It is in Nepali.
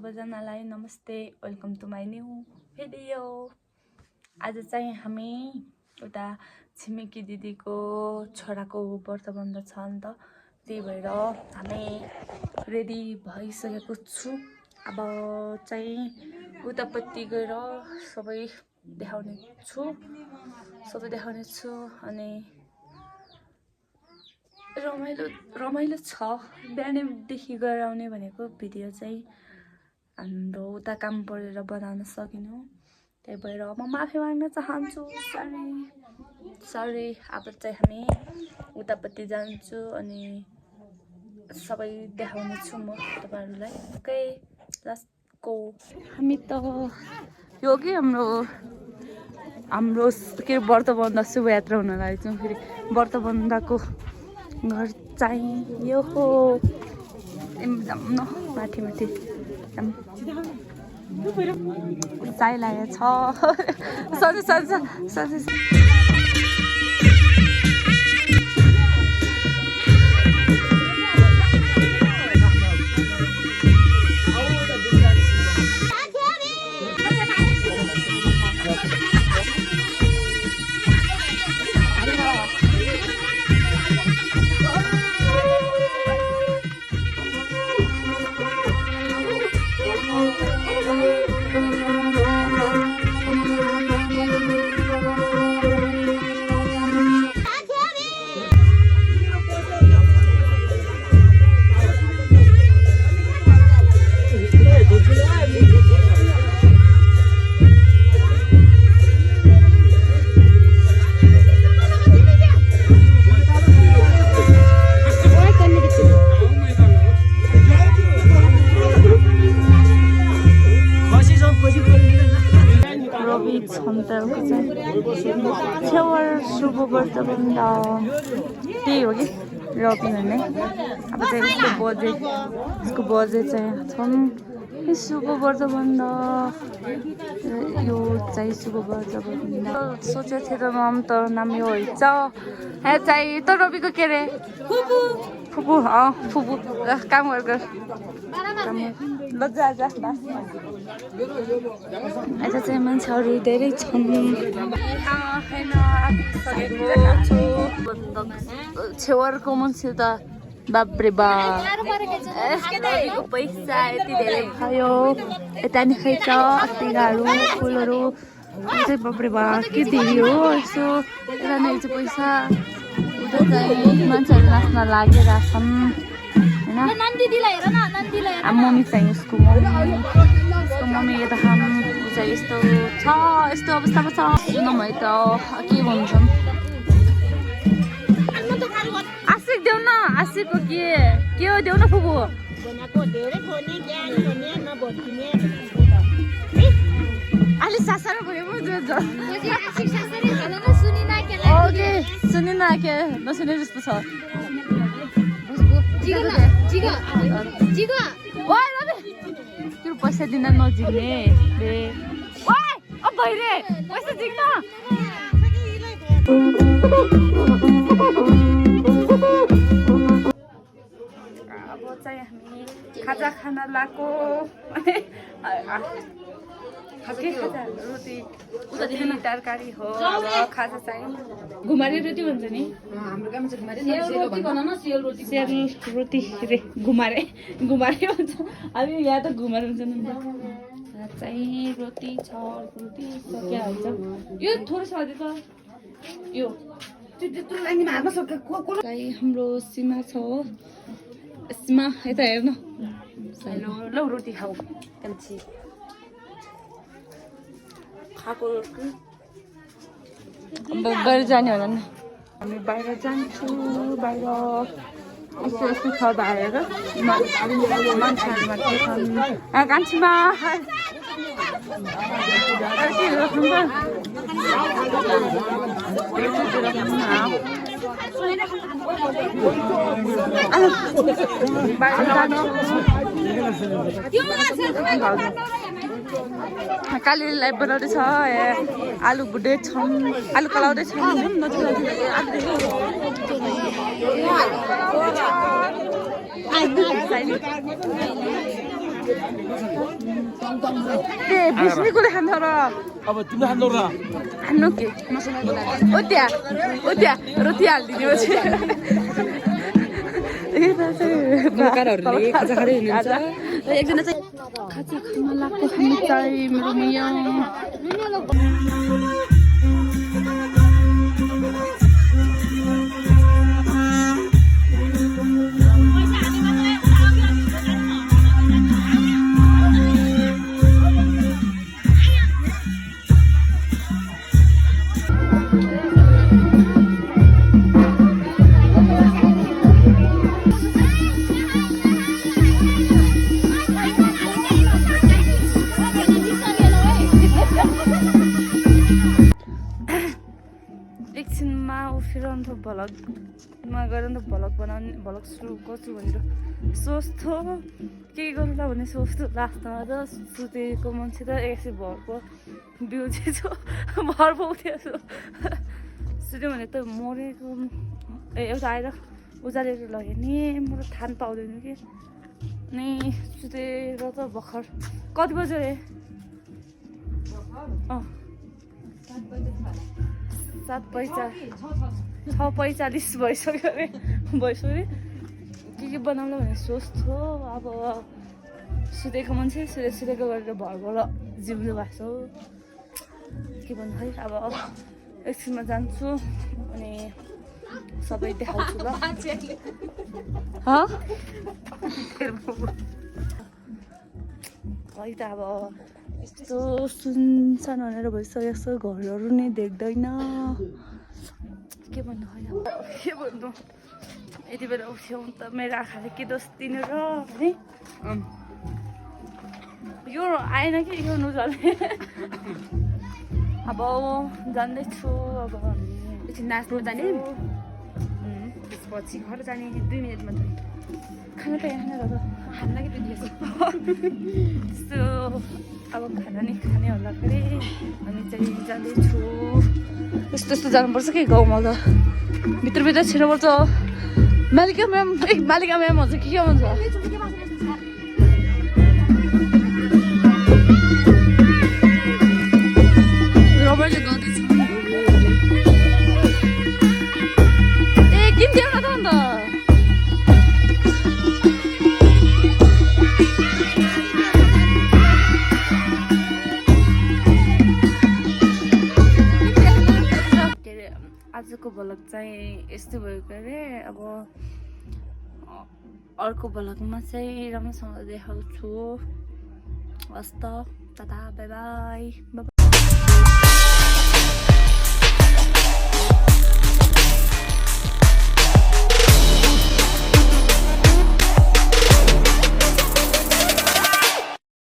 सबैजनालाई नमस्ते, welcome to my new video. आज चाहिँ हामी एउटा छिमेकी दिदीको छोराको व्रतबन्ध छ नि त, त्यही भएर हामी रेडी भइसकेको छु। अब चाहिँ उतापट्टि गएर सबै देखाउने छु अनि रमाइलो छ। बिहानैदेखि गएर आउने भनेको भिडियो चाहिँ हाम्रो उता काम परेर बनाउन सकिनँ, त्यही भएर म माफी माग्न चाहन्छु। सरी। अब चाहिँ हामी उतापट्टि जान्छु अनि सबै देखाउने छु म तपाईहरुलाई। Okay, let's go. हामी त यो के हाम्रो के व्रतबन्ध शुभयात्रा हुन लागेको छौँ। फेरि व्रतबन्धको घर चाहिँ यो हो, एकदम न माथि चाइ लागेको छ। सधैँ छेवर शुभ व्रतबन्ध त्यही हो कि रवि भन्ने। अब चाहिँ यसको बजे चाहिँ छन् शुभ व्रतबन्ध। यो चाहिँ शुभ व्रतबन्ध सोचेको थिएँ त नाम यो हैछ। यहाँ चाहिँ त रविको के अरे फुपू काम गरेको लज्जा आज चाहिँ मान्छेहरू धेरै छन्। छेवरको मान्छे त बाप्रे बा, पैसा यति धेरै भयो। यता नि खै छ अस्तिगाहरू फुलहरू चाहिँ बाप्रे बा के दियो यसो। यता नै चाहिँ पैसा, उता चाहिँ मान्छेहरू नाच्न लागिरहेछन् होइन। मम्मी चाहिँ यसको मम्मी यता खानु चाहिँ यस्तो अवस्थामा छ। नभए त के भन्छन्, आशिक देऊ न, आशिकको के हो देऊ न फुपू। अलि सासारो भयो ओके सुनिन के नसुने जस्तो छ। त्यो पैसा दिन नजिग्ने भइरे पैसा जिग्न। अब चाहिँ हामी खाजा खान लाएको। रोटी तरकारी हो। अब खाजा चाहिँ घुमारे रोटी भन्छ नि, हाम्रो गाउँमा चाहिँ सेल रोटी रे घुमारे भन्छ। अब यहाँ त घुमारे भन्छ नि। चाहिँ रोटी छ, रोटी सकिया हुन्छ। यो थोरै छ त यो हाम्रो सीमा छ। सीमा यता हेर्नु लौ रोटी खाऊ कान्छी खाएको। अब बाहिर जाने होला नि, हामी बाहिर जान्छु। बाहिर यस्तो छ बाहिर मान्छेहरू मात्रै छन्। कान्छीमा कालीलाई बनाउँदैछ। आलु भुट्दैछन्, आलु कलाउँदैछन्। ए बिस्नीकोले खान्छ र अब तिमीले खानु र खानु के मसँगैको लागि ओ त्यहाँ रोटी हालिदिने पछि कलाकारहरूले खाजा खाँदै हुनुहुन्छ एकजना चाहिँ खाजा खान लाग्छ खानु चाहिँ मेरो मैया एकछिनमा उफेर अन्त भ्लगमा गएर अन्त भ्लग सुरु गर्छु भनेर सोच्थ्यो के गरौँला भन्ने सोच्थ्यो लास्टमा त सुतेको मान्छे त एकछिन भरको बिउजे छु भर पाउँथ्यो सुत्यो भने त मरेको एउटा आएर उजालेर लग्यो नि म त थाहा पाउँदैन कि अनि सुतेर त भर्खर कति बज्यो अरे 6:45 भइसक्यो अरे के बनाउला भनेर सोच्थ्यो अब सुतेको मान्छे सुतेको गरेर भरबाट जिउनु भएको छ के भन्नु है अब एकछिनमा जान्छु अनि सबै देखाउँछु ल है त अब यस्तो सुनसान भनेर भइसक्यो यस्तो घरहरू नै देख्दैन के भन्नु होइन के भन्नु यति बेला उठ्यौँ त मेरो आँखाले के दोष दिनु र भने यो आएन कि यो नुजले अब जान्दैछु अब एकछिन नाच्नु जाने त्यसपछि घर जाने 2 मिनटमा खाना त यहाँ र खाना के दिएछ त्यस्तो अब खाना नि खाने होला फेरि अनि चाहिँ जाँदैछु यस्तो यस्तो जानुपर्छ कि गाउँमा त भित्रभित्र छिर्नुपर्छ मालिका म्याम भन्छ के भन्छ रबरले गर्दैछ ए किन देऊ न त अन्त आजको भ्लग चाहिँ यस्तो भयो के अरे अब अर्को भ्लगमा चाहिँ राम्रोसँग देखाउँछु हस् त टाटा बाई बाई